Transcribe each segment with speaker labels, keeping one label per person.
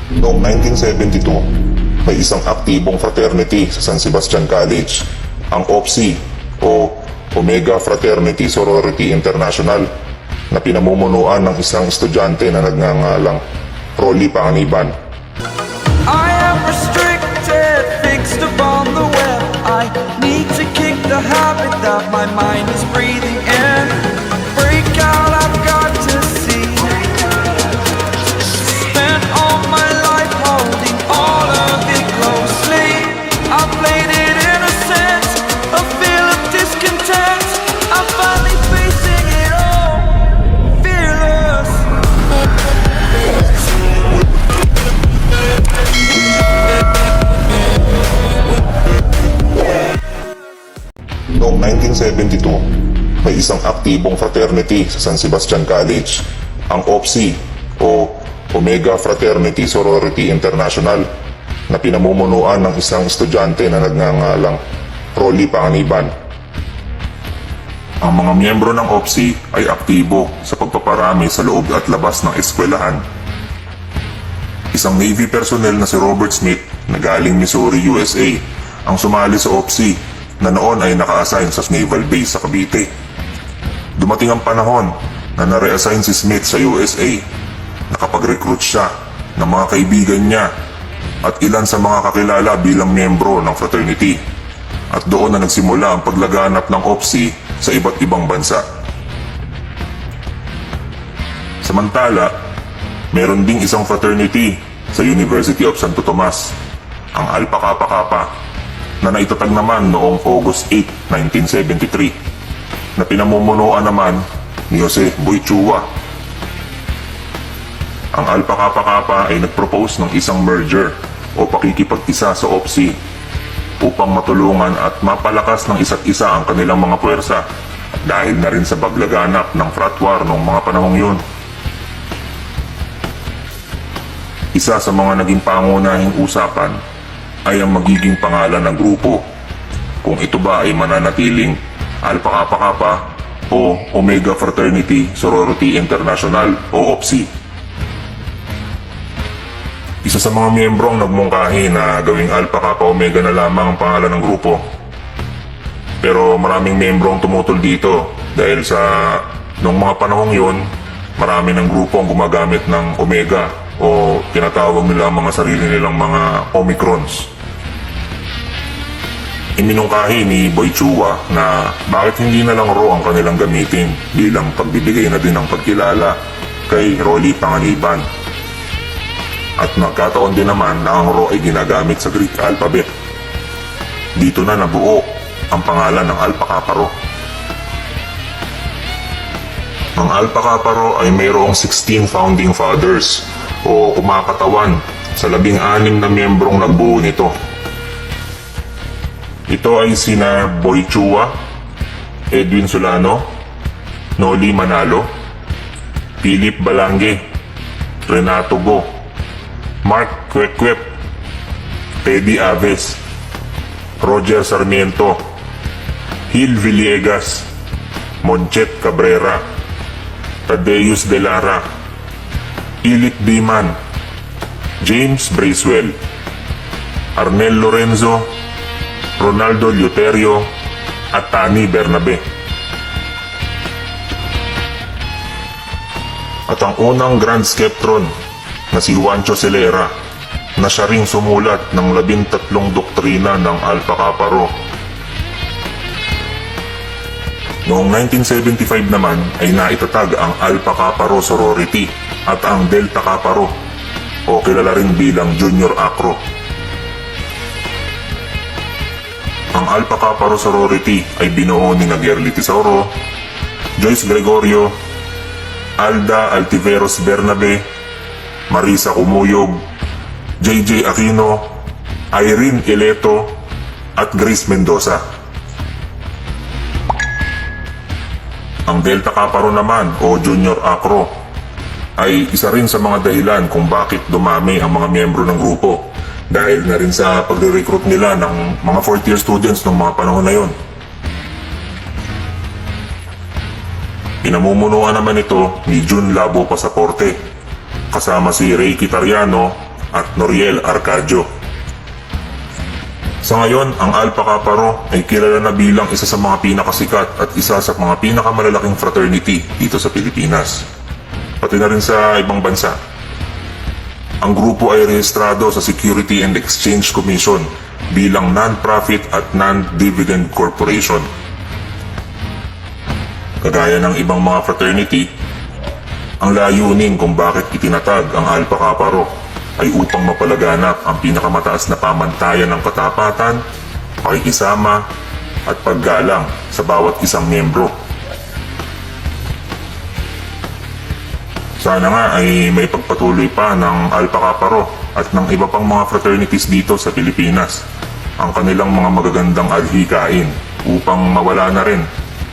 Speaker 1: Noong 1972, may isang aktibong fraternity sa San Sebastian College, ang OPSI o Omega Fraternity Sorority International, na pinamumunuan ng isang estudyante na nagngangalang Rolly Panganiban.
Speaker 2: I am restricted, fixed upon the web. I need to kick the habit that my mind is breathing in. Break out, I've got to see. Spent all my life holding all of it closely. I played it innocent, a feel of discontent. I'm finally facing it all, fearless.
Speaker 1: Noong 1972, may isang aktibong fraternity sa San Sebastian College, ang OPSI o Omega Fraternity Sorority International, na pinamumunuan ng isang estudyante na nagngangalang Rolly Panganiban. Ang mga miyembro ng OPSI ay aktibo sa pagpaparami sa loob at labas ng eskwelahan. Isang Navy personnel na si Robert Smith na galing Missouri, USA, ang sumali sa OPSI na noon ay naka-assign sa Naval Base sa Cavite. Dumating ang panahon na na-reassign si Smith sa USA. Nakapag-recruit siya ng mga kaibigan niya at ilan sa mga kakilala bilang miyembro ng fraternity. At doon na nagsimula ang paglaganap ng OPSI sa iba't ibang bansa. Samantala, meron ding isang fraternity sa University of Santo Tomas, ang Alpha Kappa Kappa, na naitatag naman noong August 8, 1973, na pinamumunuan naman ni Jose Boychua. Ang Alpha Kappa Kappa ay nagpropose ng isang merger o pakikipag-isa sa OPSI upang matulungan at mapalakas ng isa't isa ang kanilang mga puwersa, at dahil na rin sa paglaganap ng frat war noong mga panahong yun. Isa sa mga naging pangunahing usapan ay ang magiging pangalan ng grupo, kung ito ba ay mananatiling Alpha Kappa Kappa o Omega Fraternity Sorority International o OPSI. Isa sa mga miyembro ang nagmungkahi na gawing Alpha Kappa Omega na lamang ang pangalan ng grupo. Pero maraming miyembro ang tumutol dito dahil sa noong mga panahong yun, marami ng grupo ang gumagamit ng Omega o tinatawag nila ang mga sarili nilang mga Omicrons. Iminungkahi ni Boychua na bakit hindi na lang RO ang kanilang gamitin bilang pagbibigay na din ng pagkilala kay Rolly Panganiban. At nagkataon din naman na ang RO ay ginagamit sa Greek alphabet. Dito na nabuo ang pangalan ng Alpha Kappa Rho. Ang Alpha Kappa Rho ay mayroong 16 founding fathers o kumakatawan sa 16 na miyembrong nagbuo nito. Ito ay sina Boychua, Edwin Solano, Noli Manalo, Philip Balange, Renato Go, Mark Kwek-Kwep, Teddy Aves, Roger Sarmiento, Gil Villegas, Monchet Cabrera, Tadeus De Lara, Philip Diman, James Bracewell, Arnel Lorenzo, Ronaldo Luterio, at Tani Bernabe. At ang unang Grand Sceptron na si Juancho Celera, na siya ring sumulat ng 13 doktrina ng Alpha Kappa Rho. Noong 1975 naman ay naitatag ang Alpha Kappa Rho Sorority at ang Delta Kappa Rho o kilala rin bilang Junior Acro. Ang Alpha Kappa Rho Sorority ay binuo ni Gerly Tesauro, Joyce Gregorio, Alda Altiveros Bernabe, Marisa Cumuyog, JJ Aquino, Irene Ileto, at Grace Mendoza. Ang Delta Kappa Rho naman o Junior Acro ay isa rin sa mga dahilan kung bakit dumami ang mga miyembro ng grupo, dahil na rin sa pagre-recruit nila ng mga fourth year students ng mga panahon na yon. Pinamumunuan naman ito ni Jun Labo Pasaporte, kasama si Ray Quitariano at Noriel Arcadio. Sa ngayon, ang Alpha Kappa Rho ay kilala na bilang isa sa mga pinakasikat at isa sa mga pinakamalalaking fraternity dito sa Pilipinas, pati na rin sa ibang bansa. Ang grupo ay rehistrado sa Security and Exchange Commission bilang non-profit at non-dividend corporation. Kagaya ng ibang mga fraternity, ang layunin kung bakit itinatag ang Alpha Kappa Rho ay upang mapalaganap ang pinakamataas na pamantayan ng katapatan, pakikisama, at paggalang sa bawat isang miyembro. Sana nga ay may pagpatuloy pa ng Alpha Kappa Rho at ng iba pang mga fraternities dito sa Pilipinas ang kanilang mga magagandang adhikain upang mawala na rin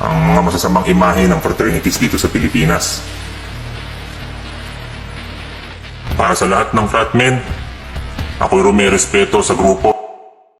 Speaker 1: ang mga masasamang imahe ng fraternities dito sa Pilipinas. Para sa lahat ng fratmen, ako'y rumirespeto sa grupo